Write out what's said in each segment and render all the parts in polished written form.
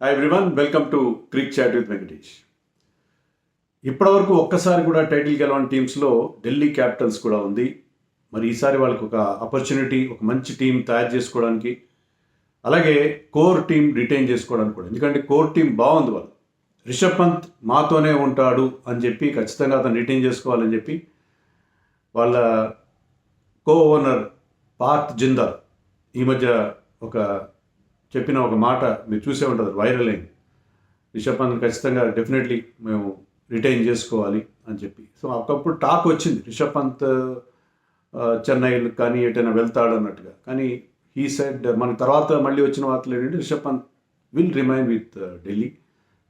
Hi everyone, welcome to crick chat with Venkatesh. ఇప్పటివరకు ఒక్కసారి కూడా టైటిల్ గెలవని టీమ్స్లో ఢిల్లీ క్యాపిటల్స్ కూడా ఉంది. మరి ఈసారి వాళ్ళకి ఒక ఆపర్చునిటీ, ఒక మంచి టీం తయారు చేసుకోవడానికి, అలాగే కోర్ టీం రిటైన్ చేసుకోవడానికి కూడా. ఎందుకంటే కోర్ టీం బాగుంది. వాళ్ళు రిషబ్ పంత్ మాతోనే ఉంటాడు అని చెప్పి ఖచ్చితంగా అతను రిటైన్ చేసుకోవాలని చెప్పి వాళ్ళ కో ఓనర్ పార్థ్ జిందాల్ ఈ మధ్య చెప్పిన ఒక మాట మీరు చూసే ఉంటుంది, వైరల్ అయింది. రిషబ్ పంత్ ఖచ్చితంగా డెఫినెట్లీ మేము రిటైన్ చేసుకోవాలి అని చెప్పి. సో ఒకప్పుడు టాక్ వచ్చింది రిషబ్ పంత్ చెన్నై కానీ ఎటైనా వెళ్తాడు అన్నట్టుగా. కానీ హీ సెడ్, మన తర్వాత మళ్ళీ వచ్చిన వార్తలు ఏంటంటే Rishabh Pant will remain with Delhi.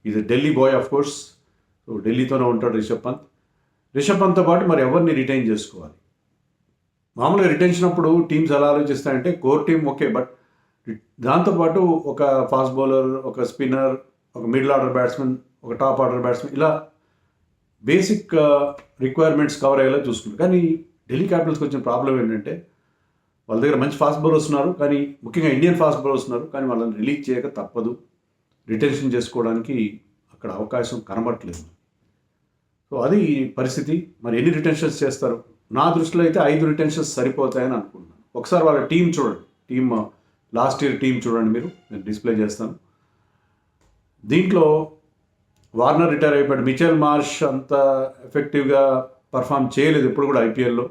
Is a Delhi boy of course. So ఢిల్లీతోనే ఉంటాడు రిషబ్ పంత్. రిషబ్ పంత్తో పాటు మరి ఎవరిని రిటైన్ చేసుకోవాలి? మామూలుగా రిటెన్షన్ అప్పుడు టీమ్స్ ఎలా ఆలోచిస్తాయంటే కోర్ టీమ్ ఓకే, బట్ దాంతోపాటు ఒక ఫాస్ట్ బౌలర్, ఒక స్పిన్నర్, ఒక మిడిల్ ఆర్డర్ బ్యాట్స్మెన్, ఒక టాప్ ఆర్డర్ బ్యాట్స్మెన్, ఇలా బేసిక్ రిక్వైర్మెంట్స్ కవర్ అయ్యేలా చూసుకుంటారు. కానీ ఢిల్లీ క్యాపిటల్స్కి వచ్చిన ప్రాబ్లం ఏంటంటే వాళ్ళ దగ్గర మంచి ఫాస్ట్ బౌలర్స్ ఉన్నారు, కానీ ముఖ్యంగా ఇండియన్ ఫాస్ట్ బౌలర్స్ ఉన్నారు, కానీ వాళ్ళని రిలీజ్ చేయక తప్పదు. రిటెన్షన్ చేసుకోవడానికి అక్కడ అవకాశం కనబడట్లేదు. సో అది పరిస్థితి. మరి ఎన్ని రిటెన్షన్స్ చేస్తారు? నా దృష్టిలో అయితే 5 రిటెన్షన్స్ సరిపోతాయని అనుకుంటున్నాను. ఒకసారి వాళ్ళ టీం చూడండి, లాస్ట్ ఇయర్ టీం చూడండి, నేను డిస్ప్లే చేస్తాను. దీంట్లో వార్నర్ రిటైర్ అయిపోయాడు. మిచెల్ మార్ష్ అంత ఎఫెక్టివ్గా పర్ఫామ్ చేయలేదు ఎప్పుడు కూడా ఐపీఎల్లో.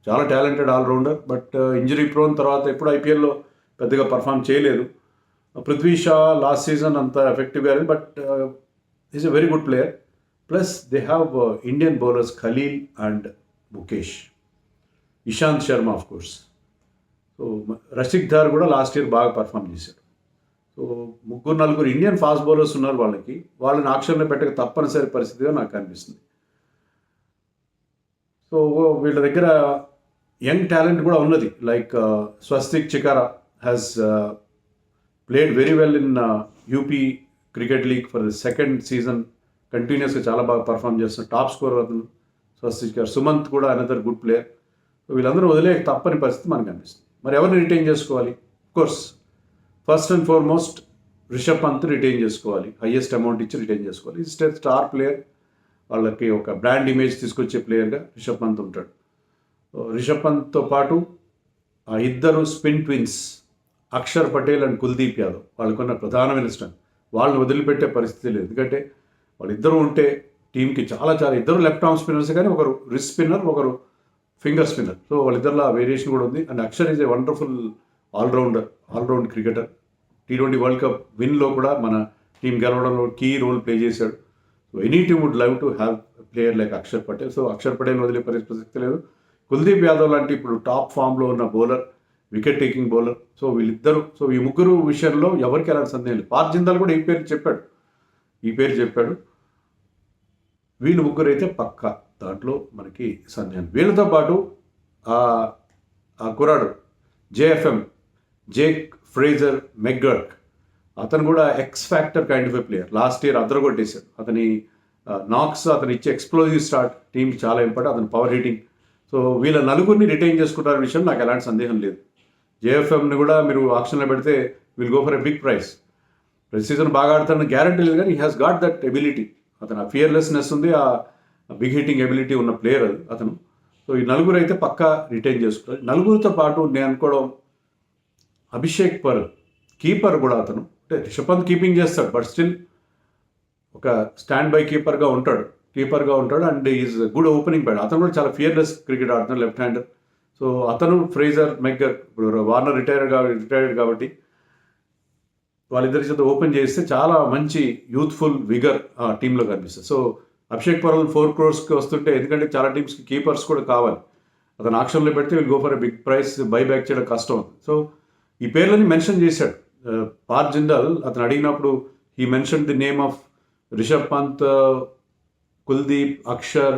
చాలా talented allrounder, but injury prone తర్వాత ఎప్పుడు ఐపీఎల్లో పెద్దగా పర్ఫామ్ చేయలేదు. పృథ్వీ షా లాస్ట్ సీజన్ అంత ఎఫెక్టివ్గా లేదు, but is a very good player. Plus they have Indian bowlers Khaleel and Mukesh, Ishant Sharma of course. So Rasikh Dar కూడా లాస్ట్ ఇయర్ బాగా పర్ఫామ్ చేశాడు. సో 3-4 ఇండియన్ ఫాస్ట్ బౌలర్స్ ఉన్నారు. వాళ్ళని ఆక్షన్లో పెట్టక తప్పనిసరి పరిస్థితిగా నాకు అనిపిస్తుంది. సో వీళ్ళ దగ్గర యంగ్ టాలెంట్ కూడా ఉన్నది. Like Swastik Chikara has played very well in UP cricket league for the second season. కంటిన్యూస్గా చాలా బాగా పర్ఫామ్ చేస్తున్నారు. టాప్ స్కోరర్ అతను స్వస్తిక్ చికారా. సుమంత్ కూడా అనదర్ గుడ్ ప్లేయర్. వీళ్ళందరూ వదిలేక తప్పని పరిస్థితి మనకు అనిపిస్తుంది. మరి ఎవరిని రిటైన్ చేసుకోవాలి? Course first and foremost Rishabh Pant retain చేసుకోవాలి. హయ్యెస్ట్ అమౌంట్ ఇచ్చి రిటైన్ చేసుకోవాలి. Is star player. వాళ్ళకి ఒక బ్రాండ్ ఇమేజ్ తీసుకొచ్చే ప్లేయర్గా రిషబ్ పంత్ ఉంటాడు. రిషబ్ పంత్తో పాటు ఆ ఇద్దరు spin twins Akshar Patel and Kuldeep Yadav, వాళ్ళకున్న ప్రధానమైన స్ట్రెంత్. వాళ్ళని వదిలిపెట్టే పరిస్థితి లేదు. ఎందుకంటే వాళ్ళిద్దరూ ఉంటే టీంకి చాలా ఇద్దరు లెఫ్ట్ ఆర్మ్ స్పిన్నర్స్, కానీ ఒకరు రిస్ట్ స్పిన్నర్, ఒకరు ఫింగర్ స్పిన్నర్. సో వాళ్ళిద్దరిలో ఆ వేరియేషన్ కూడా ఉంది. And Axar is a wonderful all round cricketer. T20 world cup విన్లో కూడా మన టీం గెలవడంలో కీ రోల్ ప్లే చేశాడు. So any team would love to have player like Axar Patel. So Axar Patel వదిలే ప్రసక్తి లేదు. కుల్దీప్ యాదవ్ లాంటి ఇప్పుడు టాప్ ఫామ్లో ఉన్న bowler, wicket taking bowler. So వీళ్ళిద్దరు, సో ఈ ముగ్గురు విషయంలో ఎవరికి ఎలాంటి సందేహం లేదు. పార్థ్ జిందాల్ కూడా ఈ పేరు చెప్పాడు. వీళ్ళు ముగ్గురు అయితే పక్కా, దాంట్లో మనకి సందేహం. వీళ్ళతో పాటు ఆ కుర్రాడు జేక్ ఫ్రేజర్ మెగ్గర్క్, అతను కూడా x factor kind of a player. Last year అదరగొట్టేశాడు. అతని నాక్స్, అతను ఇచ్చే ఎక్స్ప్లోజివ్ స్టార్ట్ టీంకి చాలా ఇంపార్టెంట్. అతని పవర్ హిట్టింగ్. సో వీళ్ళ నలుగురిని రిటైన్ చేసుకుంటారనే విషయం నాకు ఎలాంటి సందేహం లేదు. జేఎఫ్ఎంని కూడా మీరు ఆప్షన్లో పెడితే will go for a big price. ప్రతి సీజన్ బాగా ఆడుతాడని గ్యారంటీ లేదు, కానీ he has got that ability. అతను ఆ ఫియర్లెస్నెస్ ఉంది, ఆ బిగ్ హిట్టింగ్ ఎబిలిటీ ఉన్న ప్లేయర్ అతను. సో ఈ నలుగురు అయితే పక్కా రిటైన్ చేసుకుంటారు. నలుగురితో పాటు నేను అనుకోవడం అభిషేక్ పర్ కీపర్ కూడా. అతను అంటే రిషబ్ పంత్ కీపింగ్ చేస్తాడు, బట్ స్టిల్ ఒక స్టాండ్ బై కీపర్గా ఉంటాడు and is good opening bat. అతను కూడా చాలా ఫియర్లెస్ క్రికెట్ ఆడుతున్నాడు, లెఫ్ట్ హ్యాండర్. సో అతను ఫ్రేజర్ మెగ్గర్, ఇప్పుడు వార్నర్ రిటైర్డ్ కాబట్టి వాళ్ళిద్దరి చేత ఓపెన్ చేస్తే చాలా మంచి యూత్ఫుల్ విగర్ ఆ టీంలో కనిపిస్తుంది. సో అభిషేక్ పర్వల్ 4 crores వస్తుంటే, ఎందుకంటే చాలా టీమ్స్కి కీపర్స్ కూడా కావాలి. అతను ఆక్షన్లో పెడితే will go for a big price. Buyback చేయడం కష్టం అవుతుంది. సో ఈ పేర్లని మెన్షన్ చేశాడు పార్థ్ జిందాల్. అతను అడిగినప్పుడు ఈ mention the name of Rishabh Pant, Kuldeep, Akshar,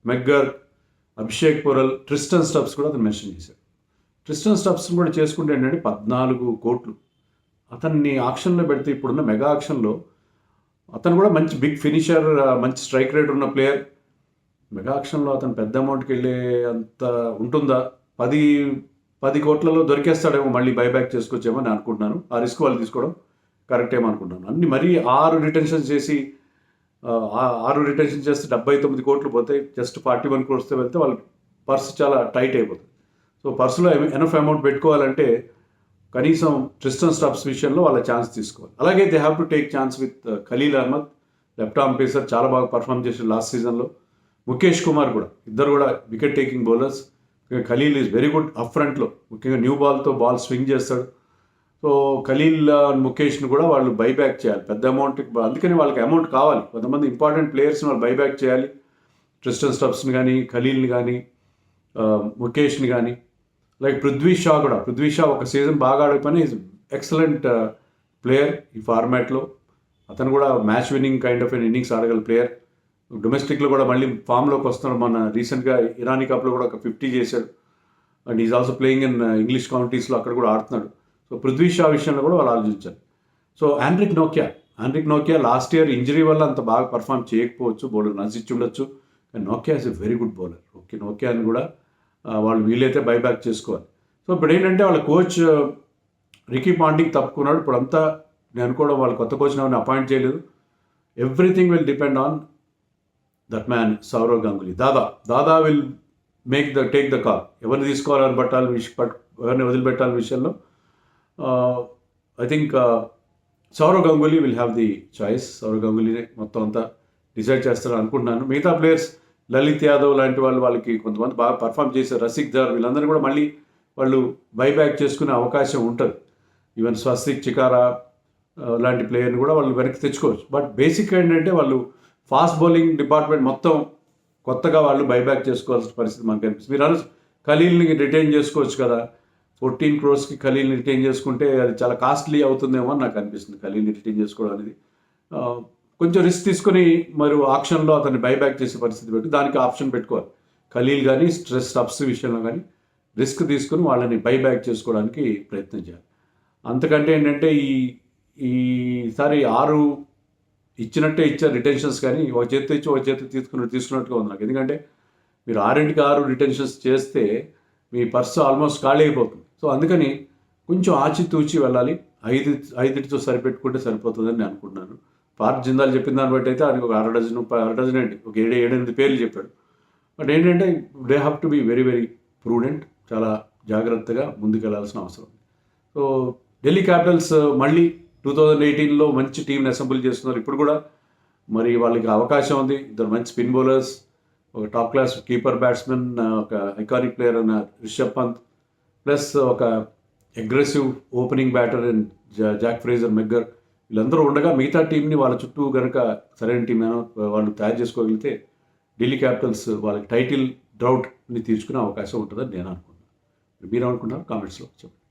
McGurk, Abhishek Porel, Tristan Stubbs కూడా అతను మెన్షన్ చేశాడు. ట్రిస్టన్ స్టబ్స్ కూడా చేసుకుంటే ఏంటంటే 14 కోట్లు. అతన్ని ఆక్షన్లో పెడితే, ఇప్పుడున్న మెగా ఆక్షన్లో అతను కూడా మంచి బిగ్ ఫినిషర్, మంచి స్ట్రైక్ రేట్ ఉన్న ప్లేయర్. మెగా ఆక్షన్లో అతను పెద్ద అమౌంట్కి వెళ్ళే అంత ఉంటుందా? 10 కోట్లలో దొరికేస్తాడేమో, మళ్ళీ బైబ్యాక్ చేసుకొచ్చేమో అని అనుకుంటున్నాను. ఆ రిస్క్ వాళ్ళు తీసుకోవడం కరెక్ట్ ఏమనుకుంటున్నాను. అన్ని మరీ 6 రిటెన్షన్స్ చేసి 6 రిటెన్షన్ చేస్తే 79 కోట్లు పోతాయి. జస్ట్ 41 క్రోర్స్తో వెళ్తే వాళ్ళ పర్స్ చాలా టైట్ అయిపోతుంది. సో పర్సులో ఎనఫ్ అమౌంట్ పెట్టుకోవాలంటే కనీసం ట్రిస్టన్ స్టబ్స్ విషయంలో వాళ్ళ ఛాన్స్ తీసుకోవాలి. అలాగే they have to take chance with Khaleel Ahmed, left arm pacer, చాలా బాగా పర్ఫామ్ చేశారు లాస్ట్ సీజన్లో. ముఖేష్ కుమార్ కూడా, ఇద్దరు కూడా wicket taking bowlers. Khaleel is very good up ఫ్రంట్లో, ముఖ్యంగా న్యూ బాల్తో బాల్ స్వింగ్ చేస్తాడు. సో ఖలీల్ ముఖేష్ని కూడా వాళ్ళు బైబ్యాక్ చేయాలి పెద్ద అమౌంట్. అందుకని వాళ్ళకి అమౌంట్ కావాలి. కొంతమంది ఇంపార్టెంట్ ప్లేయర్స్ని వాళ్ళు బైబ్యాక్ చేయాలి. ట్రిస్టన్ స్టబ్స్ని కానీ, ఖలీల్ని కానీ, ముఖేష్ని కానీ. లైక్ పృథ్వీ షా ఒక సీజన్ బాగా ఆడకపోయినా ఈజ్ ఎక్సలెంట్ ప్లేయర్ ఈ ఫార్మాట్లో. అతను కూడా match winning kind of innings ఆడగల ప్లేయర్. డొమెస్టిక్లో కూడా మళ్ళీ ఫామ్లోకి వస్తున్నాడు. మన రీసెంట్గా ఇరానీ కప్లో కూడా ఒక 50 చేశాడు. And is also playing in English కౌంటీస్లో, అక్కడ కూడా ఆడుతున్నాడు. సో పృథ్వీ షా విషయంలో కూడా వాళ్ళు ఆలోచించాలి. సో ఆండ్రిక్ నోకియా లాస్ట్ ఇయర్ ఇంజరీ వల్ల అంత బాగా పర్ఫామ్ చేయకపోవచ్చు, బౌలర్ నచ్చిచ్చి ఉండొచ్చు. కానీ నోకియా is a very good bowler. నోకియాని కూడా వాళ్ళు వీలైతే బైబ్యాక్ చేసుకోవాలి. సో ఇప్పుడు ఏంటంటే వాళ్ళ కోచ్ రికీ పాంటింగ్ తప్పుకున్నాడు. ఇప్పుడు అంతా నేను అనుకోవడం వాళ్ళు కొత్త కోచ్ని ఎవరిని అపాయింట్ చేయలేదు. Everything will depend on that man Sourav Ganguly. Dada will take the call. ఎవరిని తీసుకోవాలని ఎవరిని వదిలిపెట్టాలని విషయంలో I think Sourav Ganguly will have the choice. Sourav గంగూలీనే మొత్తం అంతా డిసైడ్ చేస్తారని అనుకుంటున్నాను. మిగతా ప్లేయర్స్ లలిత్ యాదవ్ లాంటి వాళ్ళకి కొంతమంది బాగా పర్ఫామ్ చేశారు. రసిక్ ధర్, వీళ్ళందరూ కూడా మళ్ళీ వాళ్ళు బైబ్యాక్ చేసుకునే అవకాశం ఉంటుంది. ఈవెన్ స్వస్తిక్ చికారా లాంటి ప్లేయర్ని కూడా వాళ్ళు వెనక్కి తెచ్చుకోవచ్చు. బట్ బేసిక్ ఏంటంటే వాళ్ళు ఫాస్ట్ బౌలింగ్ డిపార్ట్మెంట్ మొత్తం కొత్తగా వాళ్ళు బైబ్యాక్ చేసుకోవాల్సిన పరిస్థితి మనకు అనిపిస్తుంది. మీరు ఖలీల్ని రిటైన్ చేసుకోవచ్చు కదా. 14 crores ఖలీల్ని రిటైన్ చేసుకుంటే అది చాలా కాస్ట్లీ అవుతుందేమో అని నాకు అనిపిస్తుంది. ఖలీల్ని రిటైన్ చేసుకోవడం అనేది కొంచెం రిస్క్ తీసుకొని మరి ఆప్షన్లో అతన్ని బైబ్యాక్ చేసే పరిస్థితి పెట్టి దానికి ఆప్షన్ పెట్టుకోవాలి. ఖలీల్ కానీ స్టబ్స్ విషయంలో కానీ రిస్క్ తీసుకుని వాళ్ళని బైబ్యాక్ చేసుకోవడానికి ప్రయత్నం చేయాలి. అంతకంటే ఏంటంటే ఈసారి 6 ఇచ్చినట్టే ఇచ్చారు రిటెన్షన్స్, కానీ ఒక చేతి ఇచ్చి ఒక చేతి తీసుకున్నట్టుగా ఉంది నాకు. ఎందుకంటే మీరు 6 రిటెన్షన్స్ చేస్తే మీ పర్సు ఆల్మోస్ట్ ఖాళీ అయిపోతుంది. సో అందుకని కొంచెం ఆచితూచి వెళ్ళాలి. 5తో సరిపెట్టుకుంటే సరిపోతుందని నేను అనుకుంటున్నాను. పార్క్ జిందాల్ చెప్పిన దాన్ని బట్టి అయితే ఆయనకు ఒక అర డజన్ ఏంటి ఒక 7-8 పేర్లు చెప్పాడు. బట్ ఏంటంటే they have to be very very prudent. చాలా జాగ్రత్తగా ముందుకెళ్లాల్సిన అవసరం. సో ఢిల్లీ క్యాపిటల్స్ మళ్ళీ 2018లో మంచి టీంని అసెంబ్లీ చేస్తున్నారు. ఇప్పుడు కూడా మరి వాళ్ళకి అవకాశం ఉంది. ఇద్దరు మంచి స్పిన్ బౌలర్స్, ఒక టాప్ క్లాస్ కీపర్ బ్యాట్స్మెన్, ఒక ఐకానిక్ ప్లేయర్ అన్న రిషబ్ పంత్, ప్లస్ ఒక aggressive opening batter and Jake Fraser McGurk, వీళ్ళందరూ ఉండగా మిగతా టీంని వాళ్ళ చుట్టూ కనుక సరైన టీం వాళ్ళు తయారు చేసుకోగలిగితే ఢిల్లీ క్యాపిటల్స్ వాళ్ళకి టైటిల్ డ్రౌట్ని తీర్చుకునే అవకాశం ఉంటుందని నేను అనుకుంటున్నాను. మీరు అనుకుంటున్నారు కామెంట్స్లో చెప్పండి.